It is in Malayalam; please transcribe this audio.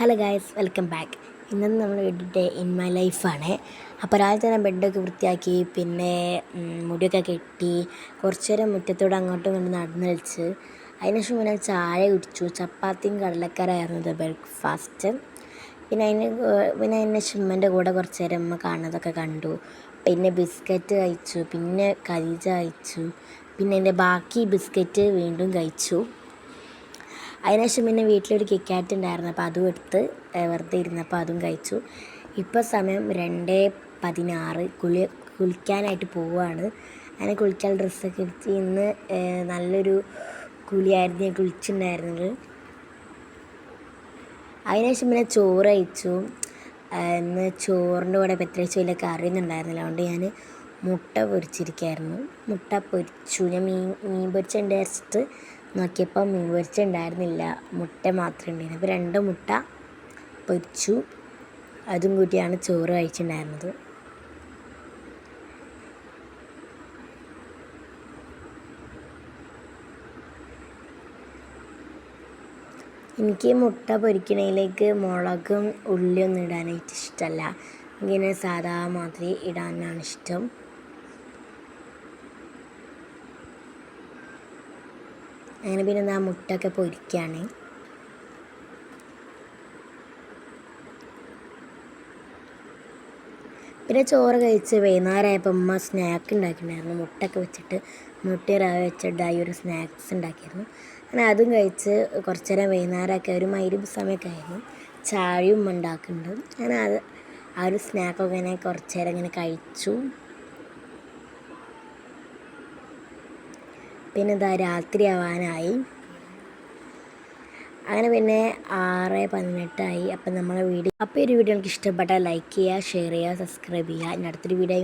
Hello guys, welcome back. ഇന്നും നമ്മൾ ഡേ ഇൻ മൈ ലൈഫാണ്. അപ്പോൾ രാവിലെ തന്നെ ബെഡൊക്കെ വൃത്തിയാക്കി, പിന്നെ മുടിയൊക്കെ കെട്ടി കുറച്ച് നേരം മുറ്റത്തൂടെ അങ്ങോട്ടും ഇങ്ങോട്ടും നടന്ന് കളിച്ച് അതിനുശേഷം പിന്നെ ചായ കുടിച്ചു. ചപ്പാത്തിയും കടലക്കറിയായിരുന്നു ബ്രേക്ക്ഫാസ്റ്റ്. പിന്നെ ഉമ്മൻ്റെ കൂടെ കുറച്ച് നേരം അമ്മ കാണുന്നതൊക്കെ കണ്ടു. പിന്നെ ബിസ്ക്കറ്റ് കഴിച്ചു, പിന്നെ ഖദീജ കഴിച്ചു, പിന്നെ എൻ്റെ ബാക്കി ബിസ്ക്കറ്റ് വീണ്ടും കഴിച്ചു. അതിനുശേഷം പിന്നെ വീട്ടിലൊരു കിക്കാറ്റ് ഉണ്ടായിരുന്നു, അപ്പോൾ അതും എടുത്ത് വെറുതെ ഇരുന്നപ്പോൾ അതും കഴിച്ചു. ഇപ്പോൾ സമയം 2:16. കുളിക്കാനായിട്ട് പോവുകയാണ്. അങ്ങനെ കുളിക്കാൻ ഡ്രസ്സൊക്കെ എടുത്ത് ഇന്ന് നല്ലൊരു കുളിയായിരുന്നു ഞാൻ കുളിച്ചിട്ടുണ്ടായിരുന്നത്. അതിനുശേഷം പിന്നെ ചോറ് കഴിച്ചു. ഇന്ന് ചോറിൻ്റെ കൂടെ പ്രത്യേകിച്ച് വലിയ കറിയൊന്നും ഉണ്ടായിരുന്നില്ല, അതുകൊണ്ട് ഞാൻ മുട്ട പൊരിച്ചിരിക്കുകയായിരുന്നു. മുട്ട പൊരിച്ചു. ഞാൻ മീൻ പൊരിച്ചുണ്ട് വെച്ചിട്ട് നോക്കിയപ്പോൾ മീൻ പൊരിച്ചുണ്ടായിരുന്നില്ല, മുട്ട മാത്രമേ ഉണ്ടായിരുന്നു. അപ്പോൾ 2 മുട്ട പൊരിച്ചു, അതും കൂട്ടിയാണ് ചോറ് കഴിച്ചിട്ടുണ്ടായിരുന്നത്. എനിക്ക് മുട്ട പൊരിക്കണതിലേക്ക് മുളകും ഉള്ളിയൊന്നും ഇടാനായിട്ട് ഇഷ്ടമല്ല. ഇങ്ങനെ സാധാ മാതിരി ഇടാനാണ് ഇഷ്ടം. അങ്ങനെ പിന്നെ ആ മുട്ടയൊക്കെ പൊരിക്കുകയാണ്. പിന്നെ ചോറ് കഴിച്ച് വൈകുന്നേരമായപ്പോൾ ഉമ്മ സ്നാക്ക് ഉണ്ടാക്കിയിട്ടുണ്ടായിരുന്നു. മുട്ടയൊക്കെ വെച്ചിട്ട് മുട്ട റവ വെച്ചിട്ടായി ഒരു സ്നാക്സ് ഉണ്ടാക്കിയിരുന്നു. അങ്ങനെ അതും കഴിച്ച് കുറച്ച് നേരം വൈകുന്നേരമൊക്കെ ഒരു മഗ്‌രിബ് സമയമൊക്കെ ആയിരുന്നു. ചായയും ഉമ്മ ഉണ്ടാക്കുന്നുണ്ട്. അങ്ങനെ ആ ഒരു സ്നാക്കൊക്കെ ഇങ്ങനെ കുറച്ച് നേരം ഇങ്ങനെ കഴിച്ചു. പിന്നെ ഇതാ രാത്രി ആവാനായി. അങ്ങനെ പിന്നെ 6:18 അപ്പം നമ്മളെ വീഡിയോ ഈ ഒരു വീഡിയോ എനിക്ക് ഇഷ്ടപ്പെട്ടാൽ ലൈക്ക് ചെയ്യുക, ഷെയർ ചെയ്യുക, സബ്സ്ക്രൈബ് ചെയ്യുക. ഇനി അടുത്തൊരു വീഡിയോ